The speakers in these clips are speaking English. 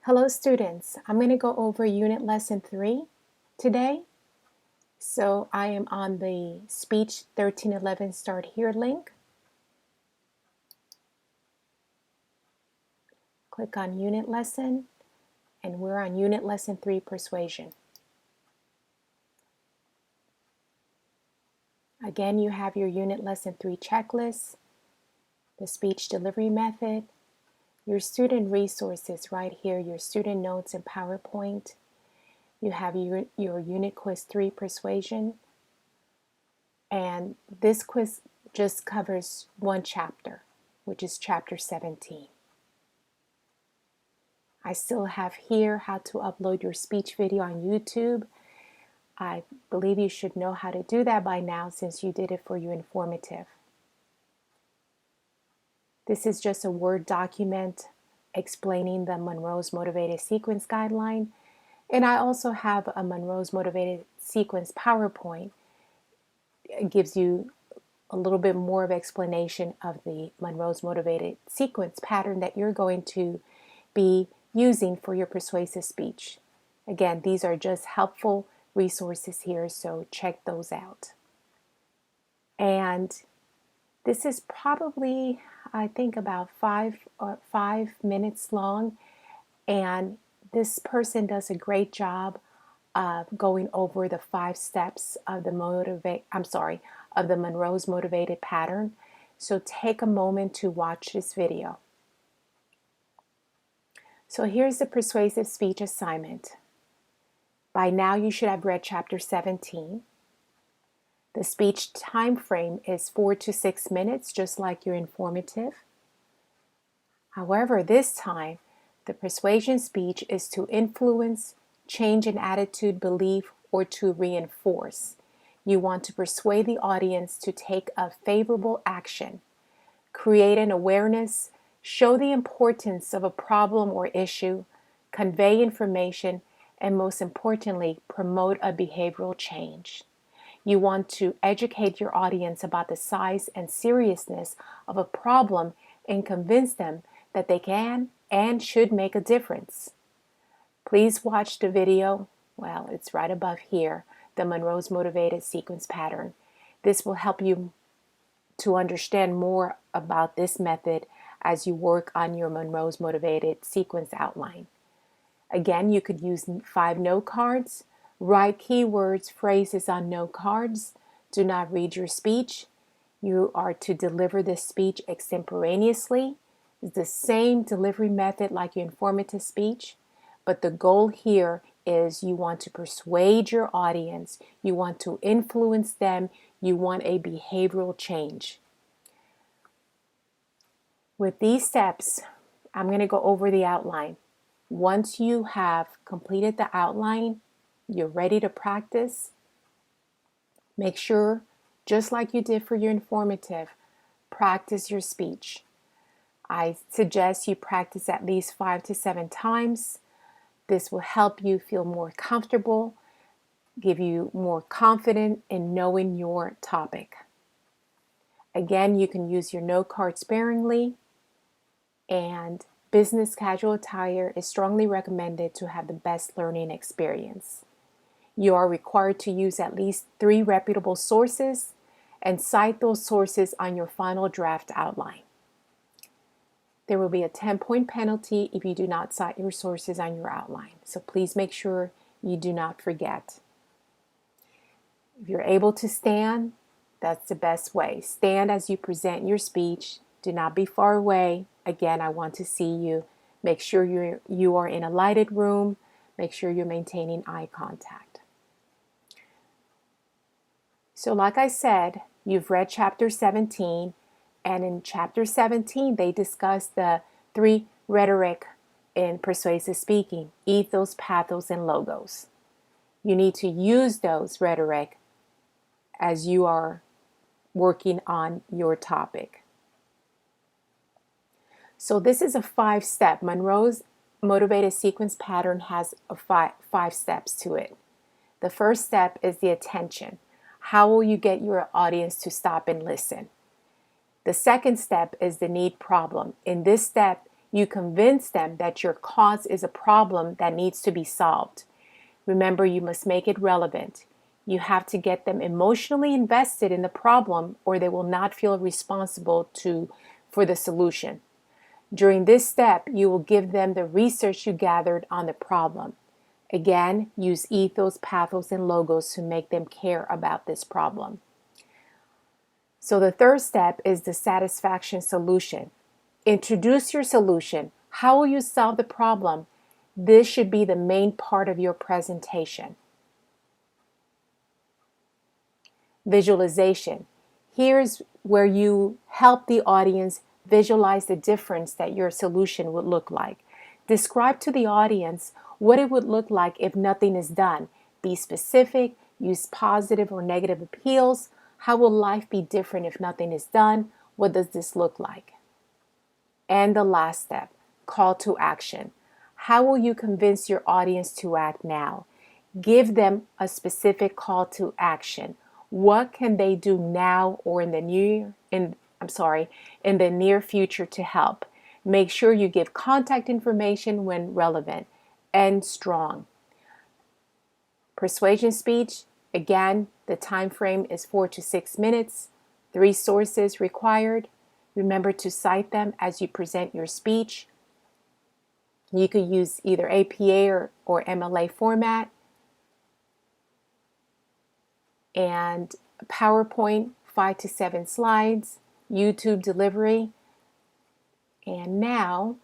Hello students, I'm going to go over unit lesson 3 today. So I am on the speech 1311 start here link. Click on unit lesson and we're on unit lesson 3 persuasion. Again, you have your unit lesson 3 checklist, the speech delivery method, your student resources right here, your student notes and PowerPoint. You have your unit quiz 3 persuasion, and this quiz just covers one chapter, which is chapter 17. I still have here how to upload your speech video on YouTube. I believe you should know how to do that by now since you did it for your informative. This is just a Word document explaining the Monroe's Motivated Sequence Guideline. And I also have a Monroe's Motivated Sequence PowerPoint. It gives you a little bit more of explanation of the Monroe's Motivated Sequence pattern that you're going to be using for your persuasive speech. Again, these are just helpful resources here, so check those out. And this is probably, I think, about 5 minutes long, and this person does a great job of going over the 5 steps of the Monroe's Motivated Pattern. So take a moment to watch this video. So here's the persuasive speech assignment. By now you should have read chapter 17. The speech time frame is 4 to 6 minutes, just like your informative. However, this time, the persuasion speech is to influence, change an attitude, belief, or to reinforce. You want to persuade the audience to take a favorable action, create an awareness, show the importance of a problem or issue, convey information, and most importantly, promote a behavioral change. You want to educate your audience about the size and seriousness of a problem and convince them that they can and should make a difference. Please watch the video. Well, it's right above here, the Monroe's Motivated Sequence Pattern. This will help you to understand more about this method as you work on your Monroe's Motivated Sequence outline. Again, you could use 5 note cards. Write keywords, phrases on note cards. Do not read your speech. You are to deliver this speech extemporaneously. It's the same delivery method like your informative speech, but the goal here is you want to persuade your audience. You want to influence them. You want a behavioral change. With these steps, I'm going to go over the outline. Once you have completed the outline, you're ready to practice. Make sure, just like you did for your informative, practice your speech. I suggest you practice at least 5 to 7 times. This will help you feel more comfortable, give you more confidence in knowing your topic. Again, you can use your note card sparingly, and business casual attire is strongly recommended to have the best learning experience. You are required to use at least 3 reputable sources and cite those sources on your final draft outline. There will be a 10-point penalty if you do not cite your sources on your outline. So please make sure you do not forget. If you're able to stand, that's the best way. Stand as you present your speech. Do not be far away. Again, I want to see you. Make sure you are in a lighted room. Make sure you're maintaining eye contact. So like I said, you've read chapter 17, and in chapter 17, they discuss the 3 rhetoric in persuasive speaking: ethos, pathos, and logos. You need to use those rhetoric as you are working on your topic. So this is a 5-step. Monroe's Motivated Sequence Pattern has a 5 steps to it. The first step is the attention. How will you get your audience to stop and listen? The second step is the need problem. In this step, You convince them that your cause is a problem that needs to be solved. Remember, you must make it relevant. You have to get them emotionally invested in the problem, or they will not feel responsible for the solution. During this step, you will give them the research you gathered on the problem. Again, use ethos, pathos, and logos to make them care about this problem. So the third step is the satisfaction solution. Introduce your solution. How will you solve the problem? This should be the main part of your presentation. Visualization. Here's where you help the audience visualize the difference that your solution would look like. Describe to the audience what it would look like if nothing is done. Be specific, use positive or negative appeals. How will life be different if nothing is done? What does this look like? And the last step, call to action. How will you convince your audience to act now? Give them a specific call to action. What can they do now or in the near future to help? Make sure you give contact information when relevant and strong. Persuasion speech, again, the time frame is 4 to 6 minutes. 3 sources required. Remember to cite them as you present your speech. You could use either APA or MLA format. And PowerPoint, 5 to 7 slides, YouTube delivery. And now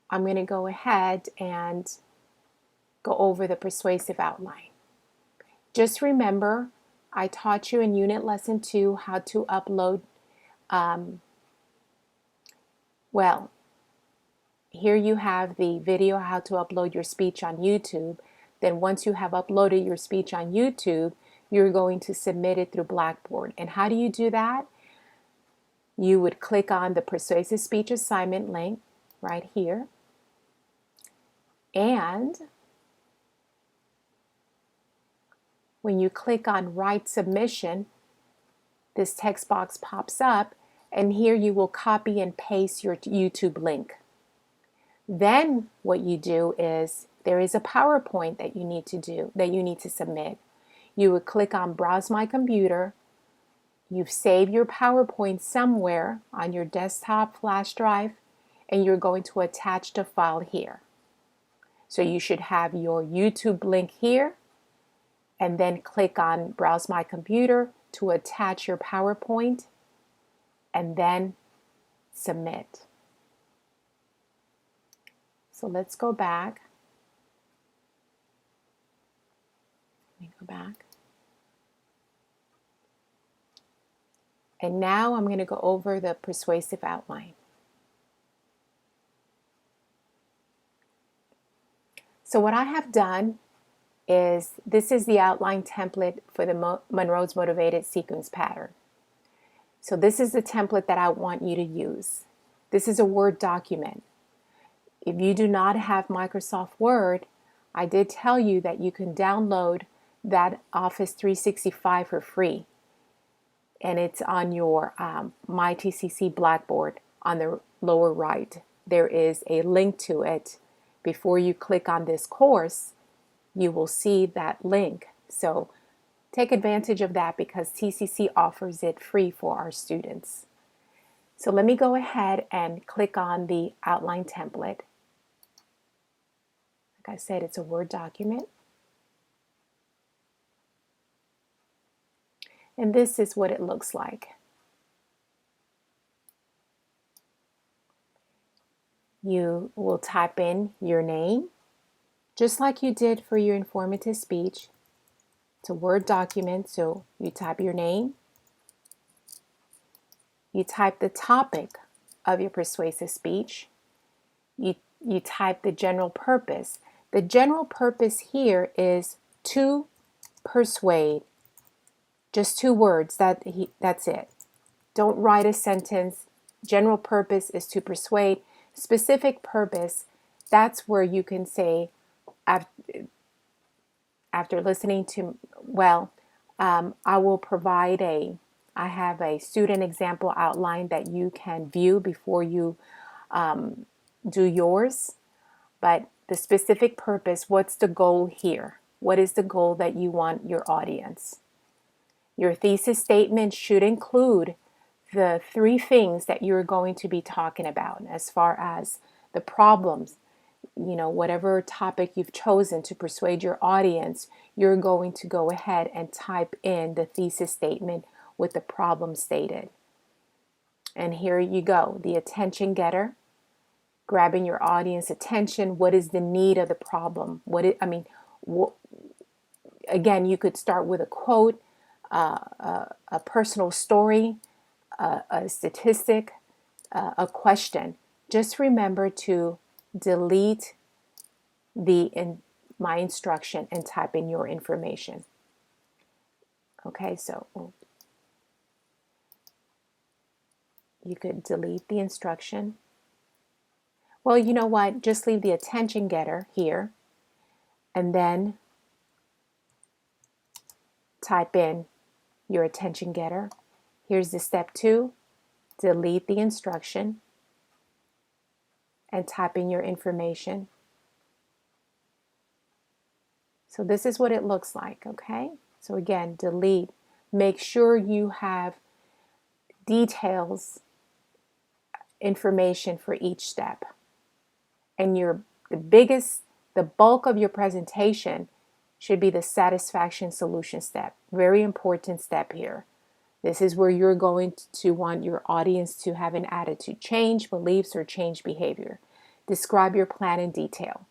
I'm going to go ahead and go over the persuasive outline. Just remember, I taught you in Unit Lesson 2 how to upload, here you have the video how to upload your speech on YouTube. Then once you have uploaded your speech on YouTube, you're going to submit it through Blackboard. And how do you do that? You would click on the Persuasive Speech Assignment link right here. And when you click on Write Submission, this text box pops up, and here you will copy and paste your YouTube link. Then what you do is there is a PowerPoint that you need to submit. You would click on Browse My Computer. You've saved your PowerPoint somewhere on your desktop flash drive, and you're going to attach the file here. So you should have your YouTube link here, and then click on Browse My Computer to attach your PowerPoint, and then submit. So let's go back. Let me go back. And now I'm going to go over the persuasive outline. So what I have done is, this is the outline template for the Monroe's Motivated Sequence Pattern. So this is the template that I want you to use. This is a Word document. If you do not have Microsoft Word, I did tell you that you can download that Office 365 for free. And it's on your MyTCC Blackboard on the lower right. There is a link to it. Before you click on this course, you will see that link. So take advantage of that because TCC offers it free for our students. So let me go ahead and click on the outline template. Like I said, it's a Word document. And this is what it looks like. You will type in your name, just like you did for your informative speech. It's a Word document, so you type your name. You type the topic of your persuasive speech. You type the general purpose. The general purpose here is to persuade. Just 2 words, that's it. Don't write a sentence. General purpose is to persuade. Specific purpose, that's where you can say, after listening to, I have a student example outline that you can view before you do yours, but the specific purpose, what's the goal here? What is the goal that you want your audience? Your thesis statement should include the 3 things that you're going to be talking about as far as the problems, whatever topic you've chosen to persuade your audience, you're going to go ahead and type in the thesis statement with the problem stated. And here you go, the attention getter, grabbing your audience attention. What is the need of the problem? Again, you could start with a quote, a personal story, a statistic, a question. Just remember to delete my instruction and type in your information. Okay, so you could delete the instruction. Well, you know what? Just leave the attention getter here and then type in your attention getter. Here's the step 2. Delete the instruction and type in your information. So this is what it looks like, okay? So again, delete. Make sure you have details, information for each step. And the bulk of your presentation should be the satisfaction solution step. Very important step here. This is where you're going to want your audience to have an attitude change, beliefs, or change behavior. Describe your plan in detail.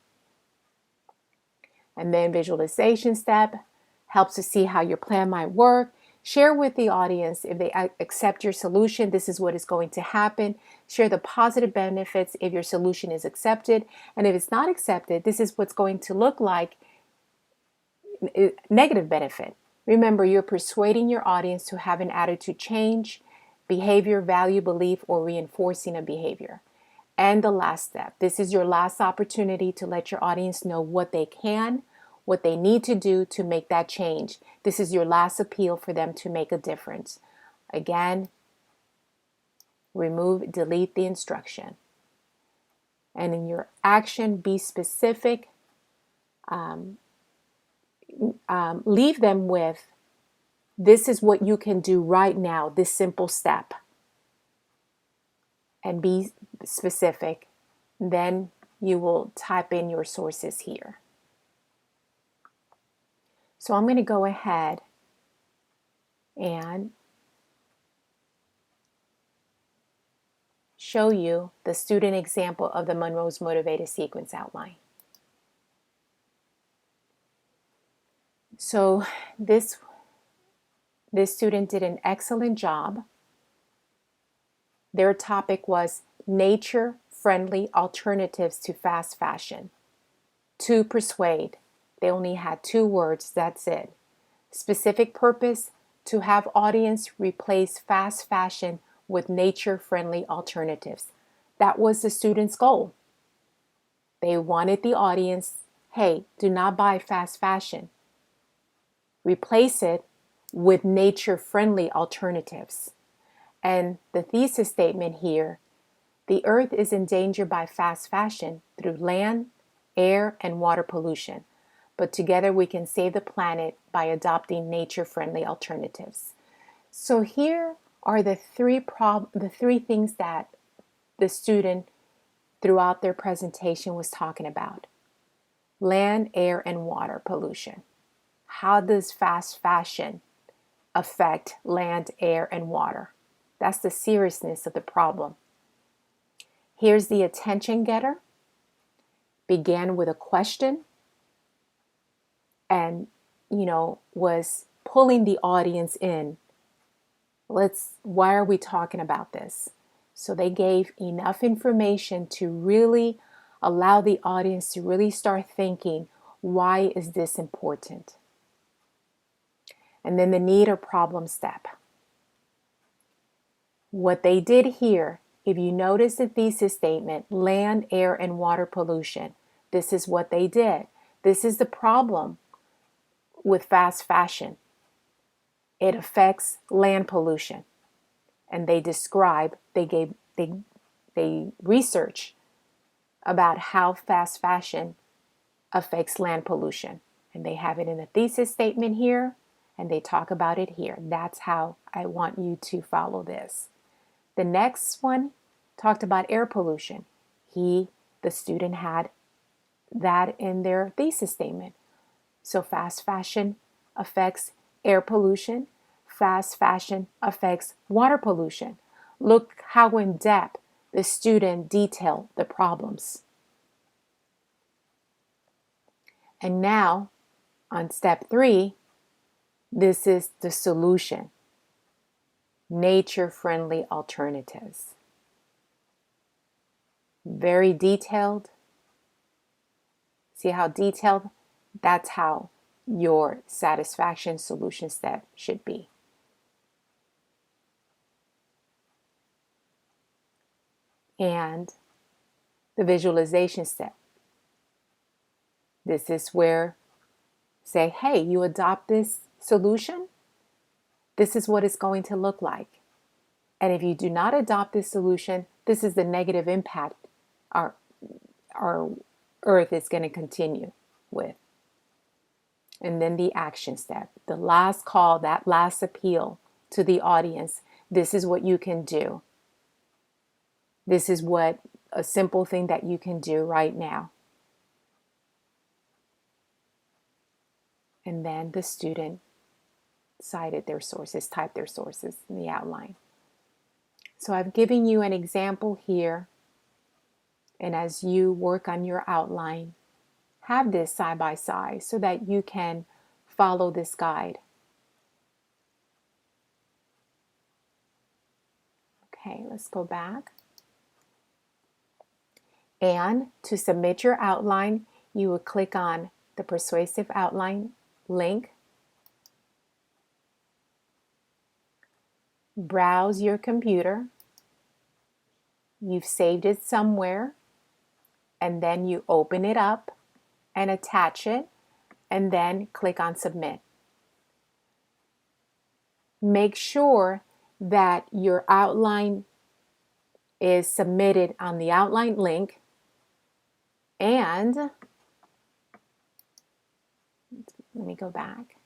And then visualization step helps to see how your plan might work. Share with the audience if they accept your solution, this is what is going to happen. Share the positive benefits if your solution is accepted. And if it's not accepted, this is what's going to look like negative benefit. Remember, you're persuading your audience to have an attitude change, behavior, value, belief, or reinforcing a behavior. And the last step, this is your last opportunity to let your audience know what they can, what they need to do to make that change. This is your last appeal for them to make a difference. Again, delete the instruction. And in your action, be specific. Leave them with, this is what you can do right now, this simple step. And be specific. Then you will type in your sources here. So I'm going to go ahead and show you the student example of the Monroe's motivated sequence outline. So this student did an excellent job. Their topic was nature-friendly alternatives to fast fashion. To persuade. They only had 2 words, that's it. Specific purpose, to have audience replace fast fashion with nature-friendly alternatives. That was the student's goal. They wanted the audience, hey, do not buy fast fashion. Replace it with nature-friendly alternatives. And the thesis statement here, the earth is endangered by fast fashion through land, air, and water pollution. But together we can save the planet by adopting nature-friendly alternatives. So here are the 3 things that the student throughout their presentation was talking about. Land, air, and water pollution. How does fast fashion affect land, air, and water? That's the seriousness of the problem. Here's the attention getter. Began with a question and, was pulling the audience in. Why are we talking about this? So they gave enough information to really allow the audience to really start thinking, why is this important? And then the need or problem step. What they did here, if you notice the thesis statement, land, air, and water pollution, this is what they did. This is the problem with fast fashion. It affects land pollution. And they research about how fast fashion affects land pollution. And they have it in the thesis statement here, and they talk about it here. That's how I want you to follow this. The next one talked about air pollution. The student had that in their thesis statement. So fast fashion affects air pollution. Fast fashion affects water pollution. Look how in depth the student detailed the problems. And now on step 3, this is the solution. Nature-friendly alternatives. Very detailed. See how detailed? That's how your satisfaction solution step should be. And the visualization step. This is where say, hey, you adopt this solution, this is what it's going to look like. And if you do not adopt this solution, this is the negative impact our earth is going to continue with. And then the action step, the last call, that last appeal to the audience. This is what you can do. This is what a simple thing that you can do right now. And then the student cited their sources, typed their sources in the outline. So I've given you an example here. And as you work on your outline, have this side by side so that you can follow this guide. Okay, let's go back. And to submit your outline, you will click on the Persuasive Outline link. Browse your computer. You've saved it somewhere. And then you open it up and attach it, and then click on Submit. Make sure that your outline is submitted on the outline link, and let me go back.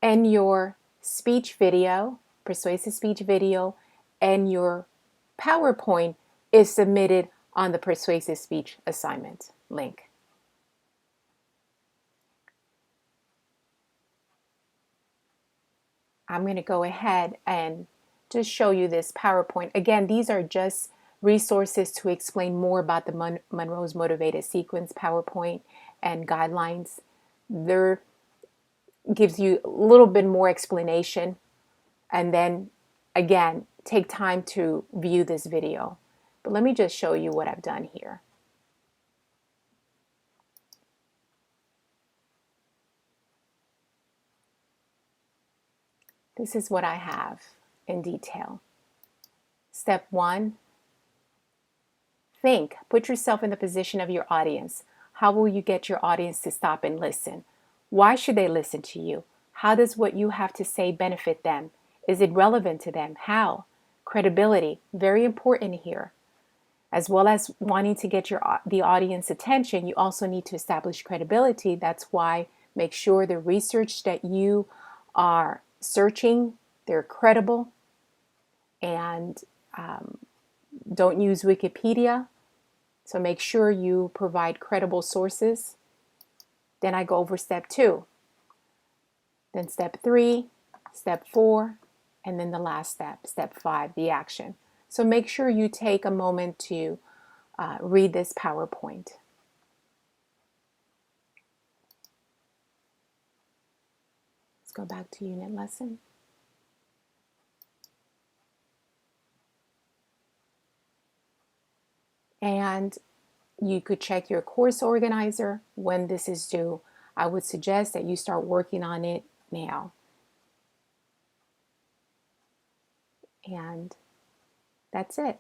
And your speech video, persuasive speech video, and your PowerPoint is submitted on the persuasive speech assignment link. I'm going to go ahead and just show you this PowerPoint. Again, these are just resources to explain more about the Monroe's Motivated Sequence PowerPoint and guidelines. There gives you a little bit more explanation, and then again, take time to view this video. But let me just show you what I've done here. This is what I have in detail. Step 1, think. Put yourself in the position of your audience. How will you get your audience to stop and listen? Why should they listen to you? How does what you have to say benefit them? Is it relevant to them? How? Credibility, very important here. As well as wanting to get the audience attention, you also need to establish credibility. That's why make sure the research that you are searching, they're credible, and don't use Wikipedia. So make sure you provide credible sources. Then I go over step 2, then step 3, step 4, and then the last step, step 5, the action. So make sure you take a moment to read this PowerPoint. Let's go back to unit lesson. And you could check your course organizer when this is due. I would suggest that you start working on it now. And that's it.